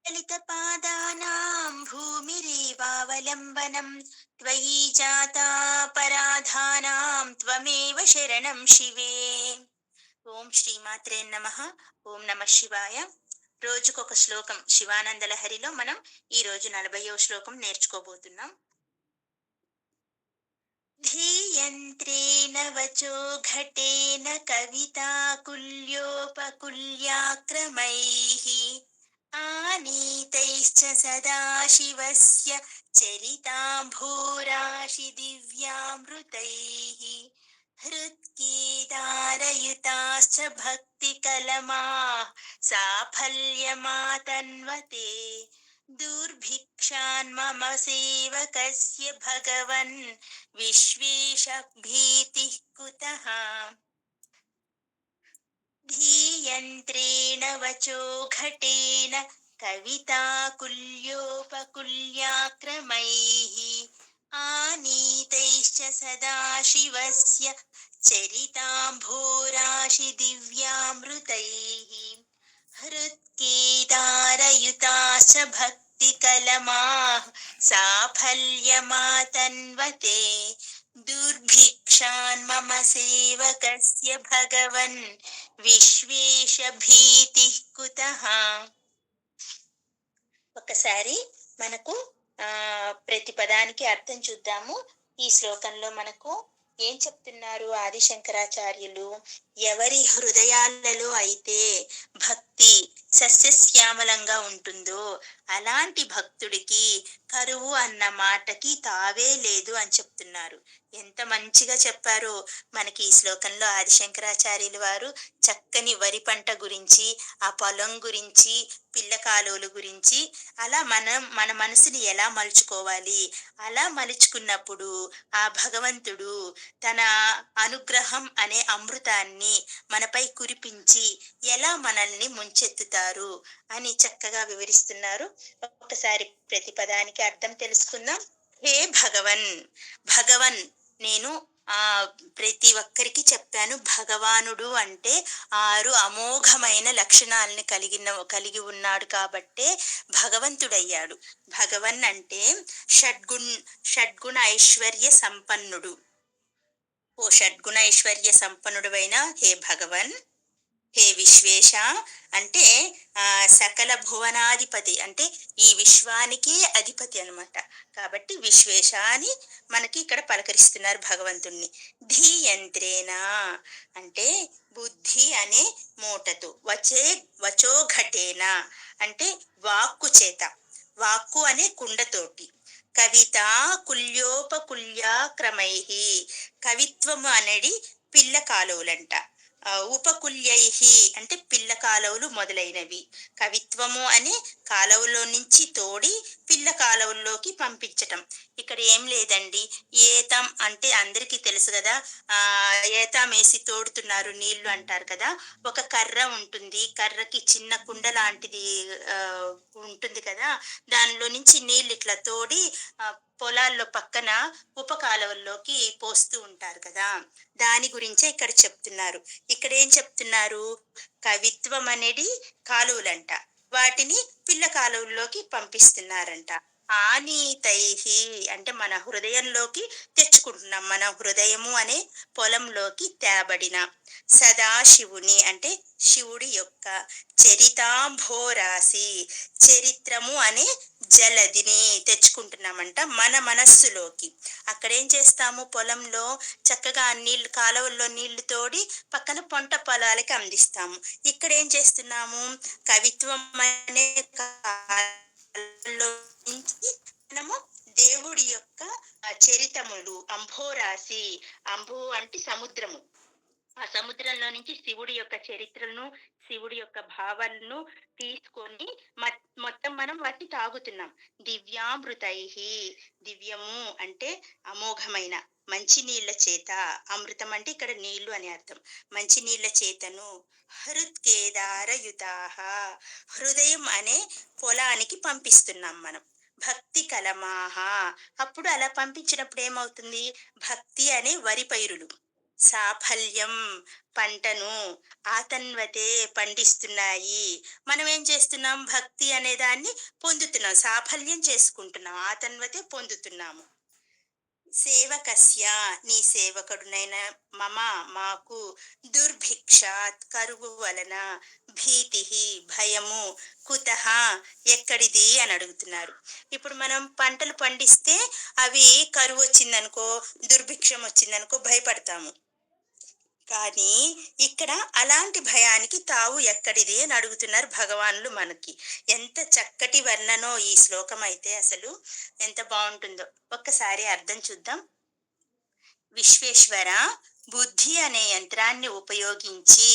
ललितपादानां भूमिरेवावलम्बनं त्वयि जातापराधानां त्वमेव शरणं शिवे. ఓం శ్రీమాత్రే నమః. ఓం నమ శివాయ. రోజుకొక శ్లోకం శివానంద లహరిలో మనం ఈ రోజు 40వ శ్లోకం నేర్చుకోబోతున్నాం. ధీయంత్రేణ వచో ఘటేన కవితాకుల్యోపకుల్యాక్రమైః ఆనీతైశ్చ సదాశివస్య చరితాంభోరాశి దివ్యామృతైః హృత్కేదారయుతాశ్చ భక్తికలమాః సాఫల్యమాతన్వతే దుర్భిక్షాన్మమ సేవకస్య భగవన్ విశ్వేశ భీతిః కుతః. ధీయంత్రేణ వచో ఘటేన కవితాకుల్యోపకుల్యాక్రమైః ఆనీతైశ్చ సదాశివస్య చరితాంభోరాశి దివ్యామృతైః హృత్కేదారయుతాశ్చ భక్తికలమాః సాఫల్యమాతన్వతే దుర్భిక్షాన్ మమ సేవకస్య భగవన్ విశ్వేశ భీతిః కుతః. ఒకసారి మనకు ప్రతి పదానికి అర్థం చూద్దాము. ఈ శ్లోకంలో మనకు ఏం చెప్తున్నారు ఆదిశంకరాచార్యులు? ఎవరి హృదయాలలో అయితే భక్తి సస్యశ్యామలంగా ఉంటుందో అలాంటి భక్తుడికి కరువు అన్న మాటకి తావే లేదు అని చెప్తున్నారు. ఎంత మంచిగా చెప్పారో మనకి ఈ శ్లోకంలో ఆదిశంకరాచార్యులు వారు. చక్కని వరి పంట గురించి, ఆ పొలం గురించి, పిల్ల కాలువల గురించి, అలా మన మనసుని ఎలా మలుచుకోవాలి, అలా మలుచుకున్నప్పుడు ఆ భగవంతుడు తన అనుగ్రహం అనే అమృతాన్ని మనపై కురిపించి ఎలా మనల్ని ముంచెత్తుతారు అని చక్కగా వివరిస్తున్నారు. ఒకసారి ప్రతి పదానికి అర్థం తెలుసుకుందాం. హే భగవన్. భగవన్ నేను ప్రతి ఒక్కరికి చెప్పాను. భగవానుడు అంటే 6 అమోఘమైన లక్షణాలని కలిగి ఉన్నాడు కాబట్టే భగవంతుడయ్యాడు. భగవన్ అంటే షడ్గుణ ఐశ్వర్య సంపన్నుడు. ఓ షడ్గుణ ఐశ్వర్య సంపన్నుడువైన హే భగవన్. హే విశ్వేశ అంటే సకల భువనాధిపతి, అంటే ఈ విశ్వానికి అధిపతి అన్నమాట. కాబట్టి విశ్వేశ అని మనకి ఇక్కడ పలకరిస్తున్నారు భగవంతుణ్ణి. ధీయంత్రేణ అంటే బుద్ధి అనే మూటతో, వచో ఘటేన అంటే వాక్కు చేత, వాక్కు అనే కుండతోటి, కవిత కుల్యోపకుల్యాక్రమైః కవిత్వము అనేది పిల్ల కాలువలంట, ఉపకుల్యైహి అంటే పిల్ల కాలువలు మొదలైనవి. కవిత్వము అనే కాలువలో నుంచి తోడి పిల్ల కాలువల్లోకి పంపించటం. ఇక్కడ ఏం లేదండి. ఏతం అంటే అందరికీ తెలుసు కదా, ఏతం వేసి తోడుతున్నారు నీళ్లు అంటారు కదా. ఒక కర్ర ఉంటుంది, కర్రకి చిన్న కుండ లాంటిది ఉంటుంది కదా, దానిలో నుంచి నీళ్ళు ఇట్లా తోడి పొలాల్లో పక్కన ఉపకాలువల్లోకి పోస్తూ ఉంటారు కదా. దాని గురించే ఇక్కడ చెప్తున్నారు. ఇక్కడ ఏం చెప్తున్నారు? కవిత్వం అనేది కాలువలంట, వాటిని పిల్ల కాలువల్లోకి పంపిస్తున్నారంట. ఆనీతైహి అంటే మన హృదయంలోకి తెచ్చుకుంటున్నాం. మన హృదయము అనే పొలంలోకి తేబడిన సదాశివుని అంటే శివుడి యొక్క చరితాంభోరాశి చరిత్రము అనే జలదిని తెచ్చుకుంటున్నామంట మన మనస్సులోకి. అక్కడేం చేస్తాము? పొలంలో చక్కగా నీళ్లు, కాలువల్లో నీళ్లు తోడి పక్కన పంట పొలాలకి అందిస్తాము. ఇక్కడ ఏం చేస్తున్నాము? కవిత్వం అనే కాలంలో నుంచి మనము దేవుడి యొక్క చరితములు, అంభోరాశి, అంబు అంటే సముద్రము, ఆ సముద్రంలో నుంచి శివుడి యొక్క చరిత్రను, శివుడి యొక్క భావాలను తీసుకొని మొత్తం మనం వాటిని తాగుతున్నాం. దివ్యామృతైహి దివ్యము అంటే అమోఘమైన మంచి నీళ్ల చేత, అమృతం అంటే ఇక్కడ నీళ్లు అని అర్థం, మంచి నీళ్ల చేతను, హృత్కేదారయుతాః హృదయం అనే పొలానికి పంపిస్తున్నాం మనం. భక్తి కలమాహ అప్పుడు అలా పంపించినప్పుడు ఏమవుతుంది? భక్తి అనే వరి పైరులు, సాఫల్యం పంటను ఆతన్వతే పండిస్తున్నాయి. మనం ఏం చేస్తున్నాం? భక్తి అనే దాన్ని పొందుతున్నాం. సాఫల్యం చేసుకుంటున్నాం. ఆతన్వతే పొందుతున్నాము. సేవకస్య నీ సేవకుడునైన మమ మాకు దుర్భిక్షాత్ కరువు వలన భీతిహి భయము కుతః ఎక్కడిది అని అడుగుతున్నారు. ఇప్పుడు మనం పంటలు పండిస్తే అవి కరువు వచ్చిందనుకో, దుర్భిక్షం వచ్చిందనుకో భయపడతాము. కానీ ఇక్కడ అలాంటి భయానికి తావు ఎక్కడిది అని అడుగుతున్నారు భగవానులు మనకి. ఎంత చక్కటి వర్ణనో ఈ శ్లోకం అయితే అసలు ఎంత బావుంటుందో. ఒక్కసారి అర్థం చూద్దాం. విశ్వేశ్వర బుద్ధి అనే యంత్రాన్ని ఉపయోగించి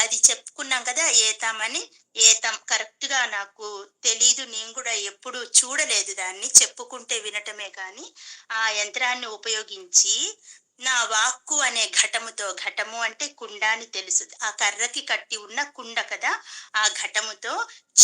అది చెప్పుకున్నాం కదా ఏతం అని. ఏతం కరెక్ట్ గా నాకు తెలీదు, నేను కూడా ఎప్పుడు చూడలేదు దాన్ని, చెప్పుకుంటే వినటమే కానీ. ఆ యంత్రాన్ని ఉపయోగించి నా వాక్కు అనే ఘటముతో, ఘటము అంటే కుండ అని తెలుసు, ఆ కర్రకి కట్టి ఉన్న కుండ కదా, ఆ ఘటముతో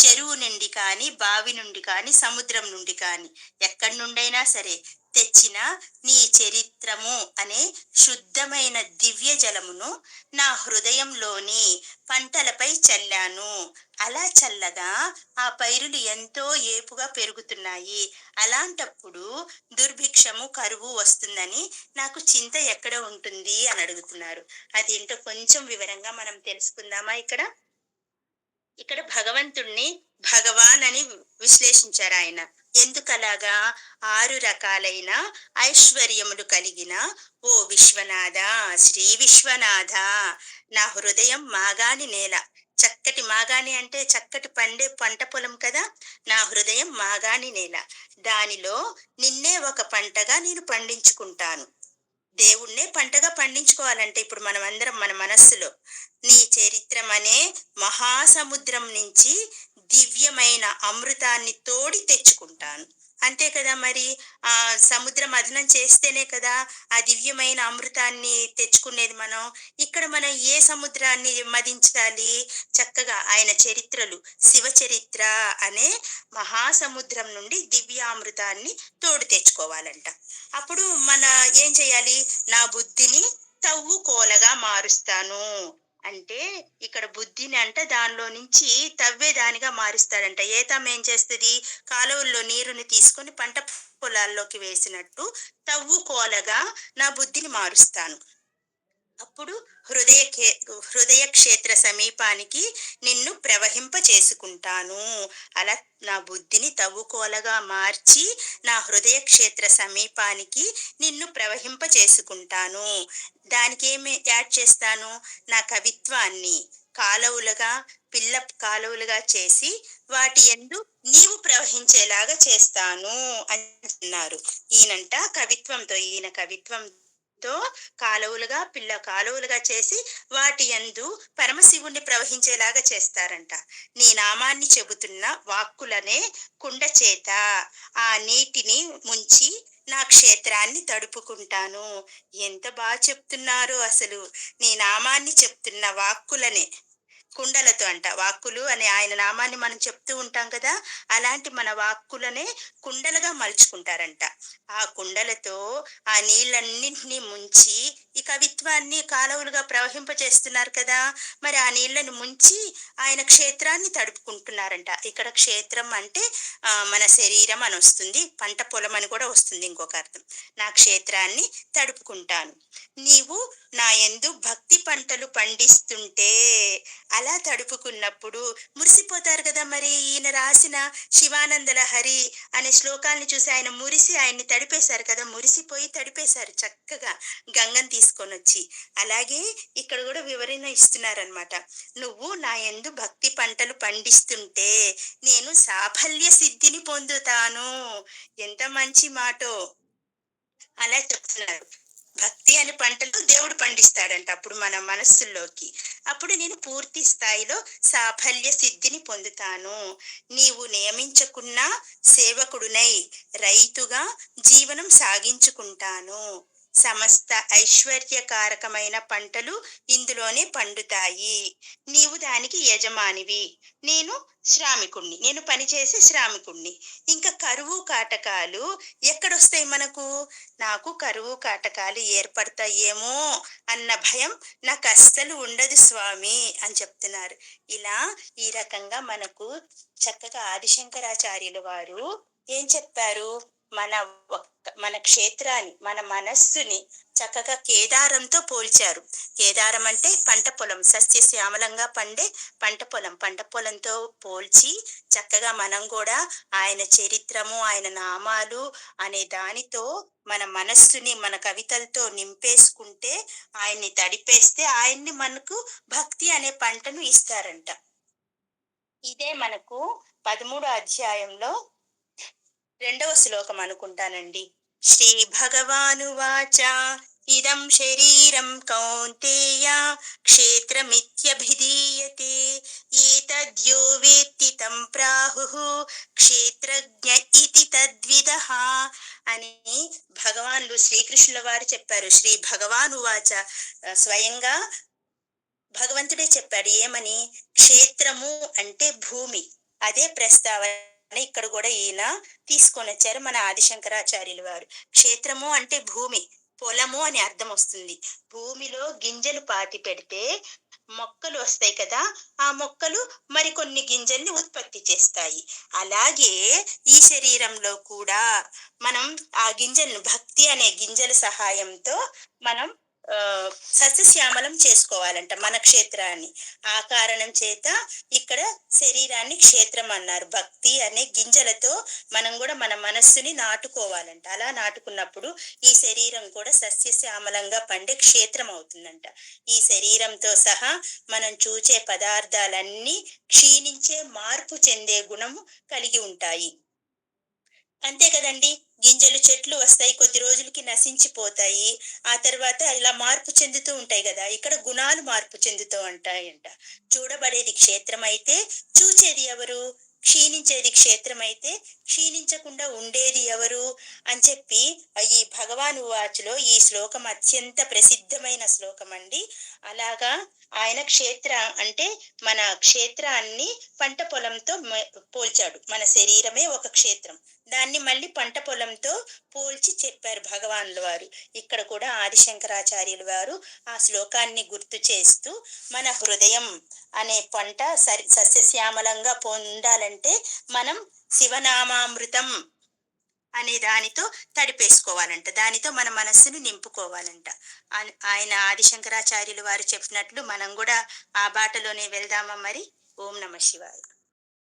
చెరువు నుండి కానీ, బావి నుండి కానీ, సముద్రం నుండి కానీ, ఎక్కడి నుండైనా సరే తెచ్చిన నీ చరిత్రము అనే శుద్ధమైన దివ్య జలమును నా హృదయంలోని పంటలపై చల్లాను. అలా చల్లగా ఆ పైరులు ఎంతో ఏపుగా పెరుగుతున్నాయి. అలాంటప్పుడు దుర్భిక్షము కరువు వస్తుందని నాకు చింత ఎక్కడ ఉంటుంది అని అడుగుతున్నారు. అదేంటో కొంచెం వివరంగా మనం తెలుసుకుందామా? ఇక్కడ భగవంతుణ్ణి భగవాన్ అని విశ్లేషించారు ఆయన. ఎందుకలాగా? 6 రకాలైన ఐశ్వర్యములు కలిగిన ఓ విశ్వనాథ, శ్రీ విశ్వనాథ, నా హృదయం మాగాణి నేల. చక్కటి మాగాణి అంటే చక్కటి పండే పంట పొలం కదా. నా హృదయం మాగాణి నేల. దానిలో నిన్నే ఒక పంటగా నేను పండించుకుంటాను. దేవుణ్ణే పంటగా పండించుకోవాలంటే ఇప్పుడు మనం అందరం మన మనస్సులో నీ చరిత్రమనే మహాసముద్రం నుంచి దివ్యమైన అమృతాన్ని తోడి తెచ్చుకుంటాను. అంతే కదా మరి. ఆ సముద్రం మథనం చేస్తేనే కదా ఆ దివ్యమైన అమృతాన్ని తెచ్చుకునేది మనం. ఇక్కడ మనం ఏ సముద్రాన్ని మదించాలి? చక్కగా ఆయన చరిత్రలు, శివ చరిత్ర అనే మహాసముద్రం నుండి దివ్యామృతాన్ని తోడు తెచ్చుకోవాలంట. అప్పుడు ఏం చేయాలి? నా బుద్ధిని తవ్వుకోలగా మారుస్తాను. అంటే ఇక్కడ బుద్ధిని అంట దానిలో నుంచి తవ్వేదానిగా మారుస్తాడంట. ఏతం ఏం చేస్తుంది? కాలువల్లో నీరుని తీసుకొని పంట పొలాల్లోకి వేసినట్టు తవ్వుకోలగా నా బుద్ధిని మారుస్తాను. అప్పుడు హృదయ క్షేత్ర సమీపానికి నిన్ను ప్రవహింప చేసుకుంటాను. అలా నా బుద్ధిని తవ్వుకోలగా మార్చి నా హృదయ క్షేత్ర సమీపానికి నిన్ను ప్రవహింప చేసుకుంటాను. దానికి ఏమి యాడ్ చేస్తాను? నా కవిత్వాన్ని కాలువలుగా, పిల్ల కాలువలుగా చేసి వాటి యందు నీవు ప్రవహించేలాగా చేస్తాను అని అన్నారు. ఈయన కవిత్వంతో కాలువలుగా, పిల్ల కాలువలుగా చేసి వాటి యందు పరమశివుణ్ణి ప్రవహించేలాగా చేస్తారంట. నీ నామాన్ని చెబుతున్న వాక్కులనే కుండ చేత ఆ నీటిని ముంచి నా క్షేత్రాన్ని తడుపుకుంటాను. ఎంత బాగా చెప్తున్నారు అసలు. నీ నామాన్ని చెప్తున్న వాక్కులనే కుండలతో అంట. వాక్కులు అనే ఆయన నామాన్ని మనం చెప్తూ ఉంటాం కదా, అలాంటి మన వాక్కులనే కుండలుగా మలుచుకుంటారంట. ఆ కుండలతో ఆ నీళ్ళన్నింటినీ ముంచి ఈ కవిత్వాన్ని కాలువలుగా ప్రవహింప చేస్తున్నారు కదా, మరి ఆ నీళ్లను ముంచి ఆయన క్షేత్రాన్ని తడుపుకుంటున్నారంట. ఇక్కడ క్షేత్రం అంటే మన శరీరం అని వస్తుంది, పంట పొలం అని కూడా వస్తుంది ఇంకొక అర్థం. నా క్షేత్రాన్ని తడుపుకుంటాను. నీవు నా యందు భక్తి పంటలు పండిస్తుంటే అలా తడుపుకున్నప్పుడు మురిసిపోతారు కదా. మరి ఈయన రాసిన శివానంద లహరి అనే శ్లోకాల్ని చూసి ఆయన మురిసి ఆయన్ని తడిపేశారు కదా, మురిసిపోయి తడిపేశారు చక్కగా గంగని తీసుకొని వచ్చి. అలాగే ఇక్కడ కూడా వివరణ ఇస్తున్నారనమాట. నువ్వు నా యందు భక్తి పంటలు పండిస్తుంటే నేను సాఫల్య సిద్ధిని పొందుతాను. ఎంత మంచి మాటో. అలా చెప్తున్నారు. భక్తి అనే పంటలు దేవుడు పండిస్తాడంట అప్పుడు మన మనస్సుల్లోకి. అప్పుడు నేను పూర్తి స్థాయిలో సాఫల్య సిద్ధిని పొందుతాను. నీవు నియమించకున్న సేవకుడునై రైతుగా జీవనం సాగించుకుంటాను. సమస్త ఐశ్వర్యకారకమైన పంటలు ఇందులోనే పండుతాయి. నీవు దానికి యజమానివి. నేను శ్రామికుణ్ణి. నేను పనిచేసే శ్రామికుణ్ణి. ఇంకా కరువు కాటకాలు ఎక్కడొస్తాయి మనకు? నాకు కరువు కాటకాలు ఏర్పడతాయేమో అన్న భయం నాకస్సలు ఉండదు స్వామి అని చెప్తున్నారు. ఇలా ఈ రకంగా మనకు చక్కగా ఆదిశంకరాచార్యుల వారు ఏం చెప్పారు? మన మన క్షేత్రాన్ని, మన మనస్సుని చక్కగా కేదారంతో పోల్చారు. కేదారం అంటే పంట పొలం, సస్యశ్యామలంగా పండే పంట పొలం. పంట పొలంతో పోల్చి చక్కగా మనం కూడా ఆయన చరిత్రము, ఆయన నామాలు అనే దానితో మన మనస్సుని మన కవితలతో నింపేసుకుంటే, ఆయన్ని తడిపేస్తే ఆయన్ని మనకు భక్తి అనే పంటను ఇస్తారంట. ఇదే మనకు 13 అధ్యాయంలో రెండవ శ్లోకం అనుకుంటానండి. శ్రీ భగవానువాచ ఇదం శరీరం కౌంతేయ క్షేత్రమిత్యభిధీయతే ఏతద్యో వేత్తి తం ప్రాహుః క్షేత్రజ్ఞ ఇతి తద్విదః అని భగవానులు శ్రీకృష్ణుల వారు చెప్పారు. శ్రీ భగవానువాచ, స్వయంగా భగవంతుడే చెప్పాడు. ఏమని? క్షేత్రము అంటే భూమి. అదే ప్రస్తావన ఇక్కడ కూడా ఈయన తీసుకొని వచ్చారు మన ఆదిశంకరాచార్యులు వారు. క్షేత్రము అంటే భూమి, పొలము అని అర్థం వస్తుంది. భూమిలో గింజలు పాతి పెడితే మొక్కలు వస్తాయి కదా, ఆ మొక్కలు మరికొన్ని గింజల్ని ఉత్పత్తి చేస్తాయి. అలాగే ఈ శరీరంలో కూడా మనం ఆ గింజలను భక్తి అనే గింజల సహాయంతో మనం ఆ సస్యశ్యామలం చేసుకోవాలంట మన క్షేత్రాన్ని. ఆ కారణం చేత ఇక్కడ శరీరాన్ని క్షేత్రం అన్నారు. భక్తి అనే గింజలతో మనం కూడా మన మనస్సుని నాటుకోవాలంట. అలా నాటుకున్నప్పుడు ఈ శరీరం కూడా సస్యశ్యామలంగా పండే క్షేత్రం అవుతుందంట. ఈ శరీరంతో సహా మనం చూచే పదార్థాలన్నీ క్షీణించే, మార్పు చెందే గుణము కలిగి ఉంటాయి. అంతే కదండి. గింజలు చెట్లు వస్తాయి, కొద్ది రోజులకి నశించిపోతాయి. ఆ తర్వాత ఇలా మార్పు చెందుతూ ఉంటాయి కదా. ఇక్కడ గుణాలు మార్పు చెందుతూ ఉంటాయంట. చూడబడేది క్షేత్రం అయితే చూచేది ఎవరు? క్షీణించేది క్షేత్రం అయితే క్షీణించకుండా ఉండేది ఎవరు అని చెప్పి ఈ భగవాను వాచులో ఈ శ్లోకం అత్యంత ప్రసిద్ధమైన శ్లోకం అండి. అలాగా ఆయన క్షేత్ర అంటే మన క్షేత్రాన్ని పంట పొలంతో పోల్చాడు. మన శరీరమే ఒక క్షేత్రం. దాన్ని మళ్ళీ పంట పొలంతో పోల్చి చెప్పారు భగవానుల వారు. ఇక్కడ కూడా ఆదిశంకరాచార్యుల వారు ఆ శ్లోకాన్ని గుర్తు చేస్తూ మన హృదయం అనే పంట సస్యశ్యామలంగా పొందాలంటే మనం శివనామామృతం అనే దానితో తడిపేసుకోవాలంట. దానితో మన మనస్సును నింపుకోవాలంట. ఆయన ఆదిశంకరాచార్యులు వారు చెప్పినట్లు మనం కూడా ఆ బాటలోనే వెళ్దామా మరి? ఓం నమ శివాయ.